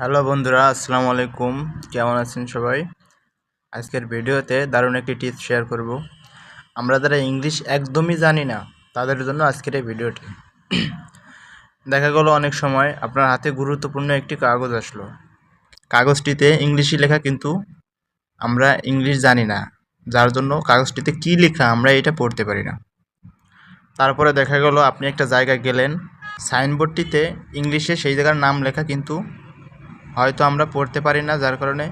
Hello বন্ধুরা, আসসালামু আলাইকুম। কেমন আছেন সবাই? আজকের ভিডিওতে দারুণ একটি টিপস শেয়ার করব। আমরা যারা ইংলিশ একদমই জানি না তাদের জন্য আজকের এই ভিডিওটি। দেখা গেল অনেক সময় আপনার হাতে গুরুত্বপূর্ণ একটি কাগজ আসলো, কাগজটিতে ইংলিশে লেখা, কিন্তু আমরা ইংলিশ জানি না, যার জন্য কাগজটিতে কী লেখা আমরা এটা পড়তে পারি না। তারপরে দেখা গেল আপনি একটা জায়গায় গেলেন, সাইনবোর্ডটিতে ইংলিশে সেই জায়গার নাম লেখা, কিন্তু হয়তো আমরা পড়তে পারি না, যার কারণে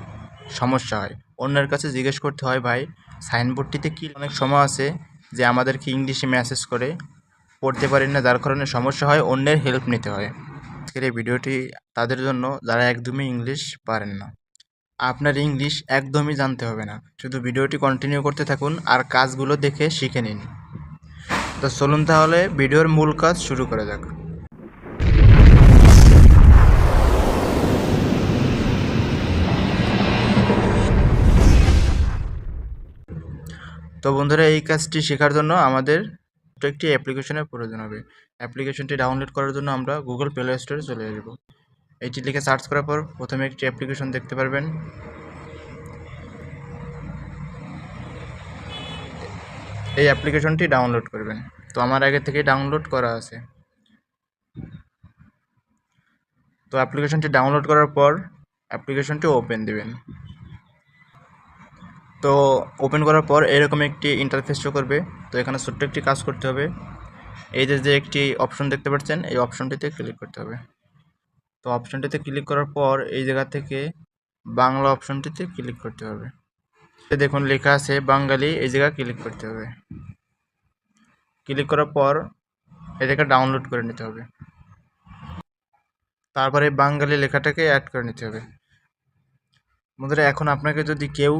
সমস্যা হয়। অন্যের কাছে জিজ্ঞেস করতে হয়, ভাই সাইনবোর্ডটিতে কি। অনেক সময় আছে যে আমাদেরকে ইংলিশে মেসেজ করে, পড়তে পারি না, যার কারণে সমস্যা হয়, অন্যের হেল্প নিতে হয়। আজকের এই ভিডিওটি তাদের জন্য যারা একদমই ইংলিশ পারেন না। আপনার ইংলিশ একদমই জানতে হবে না, শুধু ভিডিওটি কন্টিনিউ করতে থাকুন আর কাজগুলো দেখে শিখে নিন। তো চলুন তাহলে ভিডিওর মূল কাজ শুরু করা যাক। তো বন্ধুরা, এই কাজটি শেখার জন্য আমাদের একটি অ্যাপ্লিকেশনের প্রয়োজন হবে। অ্যাপ্লিকেশনটি ডাউনলোড করার জন্য আমরা গুগল প্লে স্টোরে চলে আসব। এইটি লিখে সার্চ করার পর প্রথমে একটি অ্যাপ্লিকেশন দেখতে পারবেন। এই অ্যাপ্লিকেশনটি ডাউনলোড করবেন। তো আমার আগে থেকে ডাউনলোড করা আছে। তো অ্যাপ্লিকেশনটি ডাউনলোড করার পর অ্যাপ্লিকেশনটি ওপেন দেবেন। তো ওপেন করার পর এরকম একটি ইন্টারফেস শো করবে। তো এখানে ছোট্ট একটি কাজ করতে হবে। এই যে একটি অপশন দেখতে পাচ্ছেন, এই অপশনটিতে ক্লিক করতে হবে। তো অপশনটিতে ক্লিক করার পর এই জায়গা থেকে বাংলা অপশনটিতে ক্লিক করতে হবে। দেখুন লেখা আছে বাঙালি, এই জায়গায় ক্লিক করতে হবে। ক্লিক করার পর এটাকে ডাউনলোড করে নিতে হবে। তারপরে বাঙালি লেখাটাকে অ্যাড করে নিতে হবে। বন্ধুরা, এখন আপনাকে যদি কেউ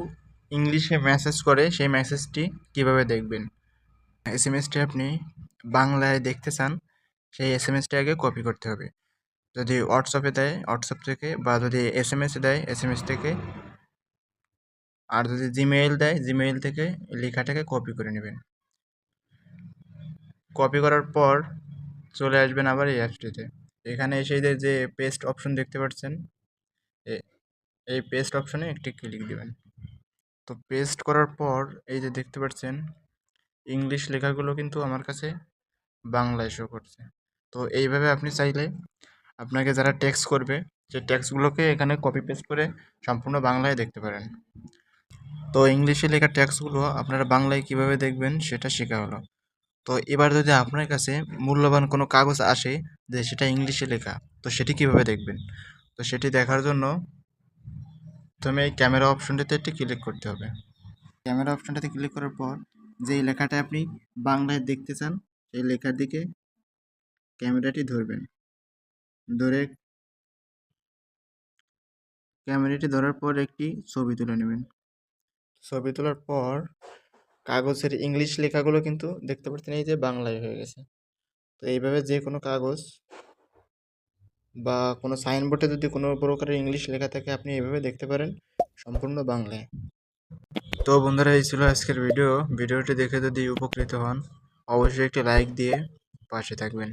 ইংলিশে মেসেজ করে, সেই মেসেজটি কিভাবে দেখবেন? এসএমএসটি আপনি বাংলায় দেখতে চান, সেই এসএমএসটি আগে কপি করতে হবে। যদি হোয়াটসঅ্যাপে দেয় হোয়াটসঅ্যাপ থেকে, বা যদি এসএমএসে দেয় এসএমএস থেকে, আর যদি জিমেইল দেয় জিমেইল থেকে লেখাটাকে কপি করে নেবেন। কপি করার পর চলে আসবেন আবার এই অ্যাপসটিতে। এখানে এসে যে পেস্ট অপশন দেখতে পাচ্ছেন, এই পেস্ট অপশনে একটি ক্লিক দিবেন। তো পেস্ট করার পর এই যে দেখতে পাচ্ছেন ইংলিশ লেখাগুলো কিন্তু আমার কাছে বাংলায় শো করছে। তো এইভাবে আপনি চাইলে আপনাকে যারা টেক্সট করবে, সেই টেক্সটগুলোকে এখানে কপি পেস্ট করে সম্পূর্ণ বাংলায় দেখতে পারেন। তো ইংলিশে লেখা টেক্সটগুলো আপনারা বাংলায় কিভাবে দেখবেন সেটা শেখা হলো। তো এবার যদি আপনার কাছে মূল্যবান কোনো কাগজ আসে যে সেটা ইংলিশে লেখা, তো সেটি কিভাবে দেখবেন? তো সেটি দেখার জন্য প্রথমে এই ক্যামেরা অপশনটিতে একটি ক্লিক করতে হবে। ক্যামেরা অপশনটাতে ক্লিক করার পর যেই লেখাটা আপনি বাংলায় দেখতে চান, সেই লেখার দিকে ক্যামেরাটি ধরবেন। ক্যামেরাটি ধরার পর একটি ছবি তুলে নেবেন। ছবি তোলার পর কাগজের ইংলিশ লেখাগুলো কিন্তু দেখতে পাচ্ছেন এই যে বাংলায় হয়ে গেছে। তো এইভাবে যে কোনো কাগজ বা কোনো সাইনবোর্ডে যদি কোনো প্রকারের ইংলিশ লেখা থাকে, আপনি এভাবে দেখতে পারেন সম্পূর্ণ বাংলায়। তো বন্ধুরা, এই ছিল আজকের ভিডিওটি দেখে যদি উপকৃত হন, অবশ্যই একটি লাইক দিয়ে পাশে থাকবেন।